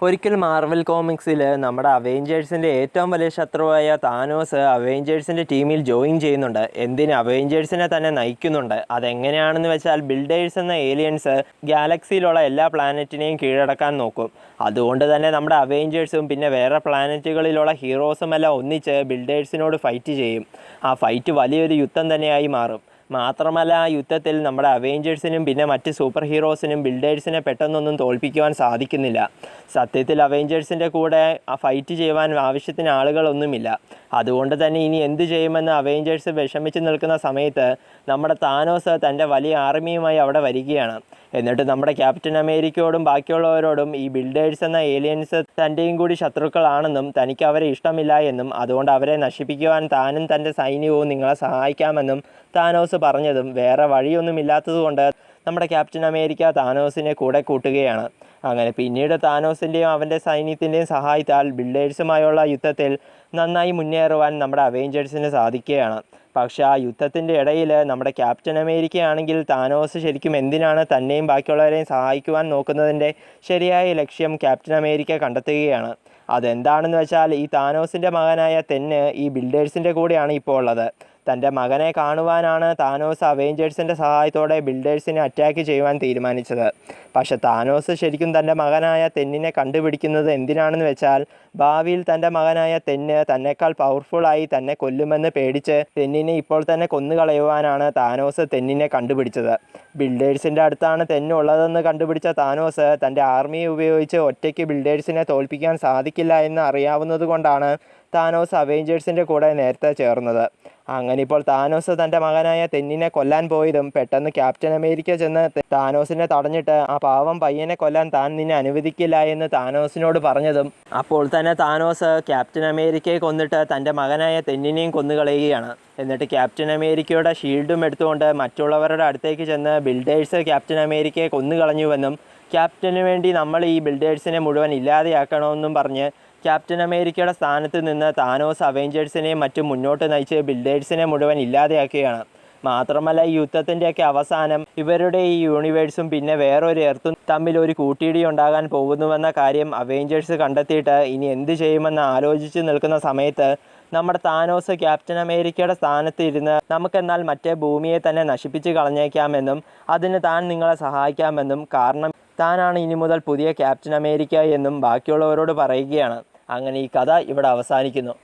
ഒരിക്കൽ മാർവൽ കോമിക്സിൽ നമ്മുടെ അവെഞ്ചേഴ്സിൻ്റെ ഏറ്റവും വലിയ ശത്രുവായ താനോസ് അവെഞ്ചേഴ്സിൻ്റെ ടീമിൽ ജോയിൻ ചെയ്യുന്നുണ്ട്. എന്തിന് അവെഞ്ചേഴ്സിനെ തന്നെ നയിക്കുന്നുണ്ട്. അതെങ്ങനെയാണെന്ന് വെച്ചാൽ ബിൽഡേഴ്സ് എന്ന ഏലിയൻസ് ഗാലക്സിയിലുള്ള എല്ലാ പ്ലാനറ്റിനെയും കീഴടക്കാൻ നോക്കും. അതുകൊണ്ട് തന്നെ നമ്മുടെ അവെഞ്ചേഴ്സും പിന്നെ വേറെ പ്ലാനറ്റുകളിലുള്ള ഹീറോസും എല്ലാം ഒന്നിച്ച് ബിൽഡേഴ്സിനോട് ഫൈറ്റ് ചെയ്യും. ആ ഫൈറ്റ് വലിയൊരു യുദ്ധം തന്നെയായി മാറും. മാത്രമല്ല, ആ യുദ്ധത്തിൽ നമ്മുടെ അവെഞ്ചേഴ്സിനും പിന്നെ മറ്റ് സൂപ്പർ ഹീറോസിനും ബിൽഡേഴ്സിനെ പെട്ടെന്നൊന്നും തോൽപ്പിക്കുവാൻ സാധിക്കുന്നില്ല. സത്യത്തിൽ അവെഞ്ചേഴ്സിൻ്റെ കൂടെ ആ ഫൈറ്റ് ചെയ്യുവാൻ ആവശ്യത്തിന് ആളുകളൊന്നുമില്ല. അതുകൊണ്ട് തന്നെ ഇനി എന്ത് ചെയ്യുമെന്ന് അവെഞ്ചേഴ്സ് വിഷമിച്ച് നിൽക്കുന്ന സമയത്ത് നമ്മുടെ താനോസ് തൻ്റെ വലിയ ആർമിയുമായി അവിടെ വരികയാണ്. എന്നിട്ട് നമ്മുടെ ക്യാപ്റ്റൻ അമേരിക്കയോടും ബാക്കിയുള്ളവരോടും ഈ ബിൽഡേഴ്സ് എന്ന ഏലിയൻസ് തൻ്റെയും കൂടി ശത്രുക്കളാണെന്നും തനിക്ക് അവരെ ഇഷ്ടമില്ല എന്നും അതുകൊണ്ട് അവരെ നശിപ്പിക്കുവാൻ താനും തൻ്റെ സൈന്യവും നിങ്ങളെ സഹായിക്കാമെന്നും താനോസ് പറഞ്ഞതും വേറെ വഴിയൊന്നുമില്ലാത്തതുകൊണ്ട് നമ്മുടെ ക്യാപ്റ്റൻ അമേരിക്ക താനോസിനെ കൂടെ കൂട്ടുകയാണ്. അങ്ങനെ പിന്നീട് താനോസിൻ്റെയും അവൻ്റെ സൈന്യത്തിൻ്റെയും സഹായത്താൽ ബിൽഡേഴ്സുമായുള്ള യുദ്ധത്തിൽ നന്നായി മുന്നേറുവാൻ നമ്മുടെ അവെഞ്ചേഴ്സിന് സാധിക്കുകയാണ്. പക്ഷേ ആ യുദ്ധത്തിൻ്റെ ഇടയിൽ നമ്മുടെ ക്യാപ്റ്റൻ അമേരിക്കയാണെങ്കിൽ താനോസ് ശരിക്കും എന്തിനാണ് തന്നെയും ബാക്കിയുള്ളവരെയും സഹായിക്കുവാൻ നോക്കുന്നതിൻ്റെ ശരിയായ ലക്ഷ്യം ക്യാപ്റ്റൻ അമേരിക്ക കണ്ടെത്തുകയാണ്. അതെന്താണെന്ന് വെച്ചാൽ ഈ താനോസിൻ്റെ മകനായ തെന്ന് ഈ ബിൽഡേഴ്സിൻ്റെ കൂടെയാണ് ഇപ്പോൾ ഉള്ളത്. തൻ്റെ മകനെ കാണുവാനാണ് താനോസ് അവെഞ്ചേഴ്സിൻ്റെ സഹായത്തോടെ ബിൽഡേഴ്സിനെ അറ്റാക്ക് ചെയ്യുവാൻ തീരുമാനിച്ചത്. പക്ഷെ താനോസ് ശരിക്കും തൻ്റെ മകനായ തെന്നിനെ കണ്ടുപിടിക്കുന്നത് എന്തിനാണെന്ന് വെച്ചാൽ ഭാവിയിൽ തൻ്റെ മകനായ തെന്ന് തന്നെക്കാൾ പവർഫുള്ളായി തന്നെ കൊല്ലുമെന്ന് പേടിച്ച് തെന്നിനെ ഇപ്പോൾ തന്നെ കൊന്നുകളയുവാനാണ് താനോസ് തെന്നിനെ കണ്ടുപിടിച്ചത്. ബിൽഡേഴ്സിൻ്റെ അടുത്താണ് തെന്നുള്ളതെന്ന് കണ്ടുപിടിച്ച താനോസ് തൻ്റെ ആർമിയെ ഉപയോഗിച്ച് ഒറ്റയ്ക്ക് ബിൽഡേഴ്സിനെ തോൽപ്പിക്കാൻ സാധിക്കില്ല എന്ന് അറിയാവുന്നത് കൊണ്ടാണ് താനോസ് അവെഞ്ചേഴ്സിൻ്റെ കൂടെ നേരത്തെ ചേർന്നത്. അങ്ങനെ ഇപ്പോൾ താനോസ് തൻ്റെ മകനായ തെന്നിനെ കൊല്ലാൻ പോയതും പെട്ടെന്ന് ക്യാപ്റ്റൻ അമേരിക്ക ചെന്ന് താനോസിനെ തടഞ്ഞിട്ട് ആ പാവം പയ്യനെ കൊല്ലാൻ താൻ നിന്നെ അനുവദിക്കില്ല എന്ന് താനോസിനോട് പറഞ്ഞതും അപ്പോൾ തന്നെ താനോസ് ക്യാപ്റ്റൻ അമേരിക്കയെ കൊന്നിട്ട് തൻ്റെ മകനായ തെന്നിനെയും കൊന്നുകളയുകയാണ്. എന്നിട്ട് ക്യാപ്റ്റൻ അമേരിക്കയുടെ ഷീൽഡും എടുത്തുകൊണ്ട് മറ്റുള്ളവരുടെ അടുത്തേക്ക് ചെന്ന് ബിൽഡേഴ്സ് ക്യാപ്റ്റൻ അമേരിക്കയെ കൊന്നുകളഞ്ഞുവെന്നും ക്യാപ്റ്റന് വേണ്ടി നമ്മൾ ഈ ബിൽഡേഴ്സിനെ മുഴുവൻ ഇല്ലാതെയാക്കണമെന്നും പറഞ്ഞ് ക്യാപ്റ്റൻ അമേരിക്കയുടെ സ്ഥാനത്ത് നിന്ന് താനോസ് അവെഞ്ചേഴ്സിനെയും മറ്റും മുന്നോട്ട് നയിച്ച് ബിൽഡേഴ്സിനെ മുഴുവൻ ഇല്ലാതെയാക്കുകയാണ്. മാത്രമല്ല, ഈ യുദ്ധത്തിൻ്റെയൊക്കെ അവസാനം ഇവരുടെ ഈ യൂണിവേഴ്സും പിന്നെ വേറൊരു എർത്തും തമ്മിൽ ഒരു കൂട്ടിയിടി ഉണ്ടാകാൻ പോകുന്നുവെന്ന കാര്യം അവെഞ്ചേഴ്സ് കണ്ടെത്തിയിട്ട് ഇനി എന്ത് ചെയ്യുമെന്ന് ആലോചിച്ച് നിൽക്കുന്ന സമയത്ത് നമ്മുടെ താനോസ് ക്യാപ്റ്റൻ അമേരിക്കയുടെ സ്ഥാനത്ത് ഇരുന്ന് നമുക്കെന്നാൽ മറ്റേ ഭൂമിയെ തന്നെ നശിപ്പിച്ച് കളഞ്ഞേക്കാമെന്നും അതിന് താൻ നിങ്ങളെ സഹായിക്കാമെന്നും കാരണം താനാണ് ഇനി മുതൽ പുതിയ ക്യാപ്റ്റൻ അമേരിക്ക എന്നും ബാക്കിയുള്ളവരോട് പറയുകയാണ്. അങ്ങനെ ഈ കഥ ഇവിടെ അവസാനിക്കുന്നു.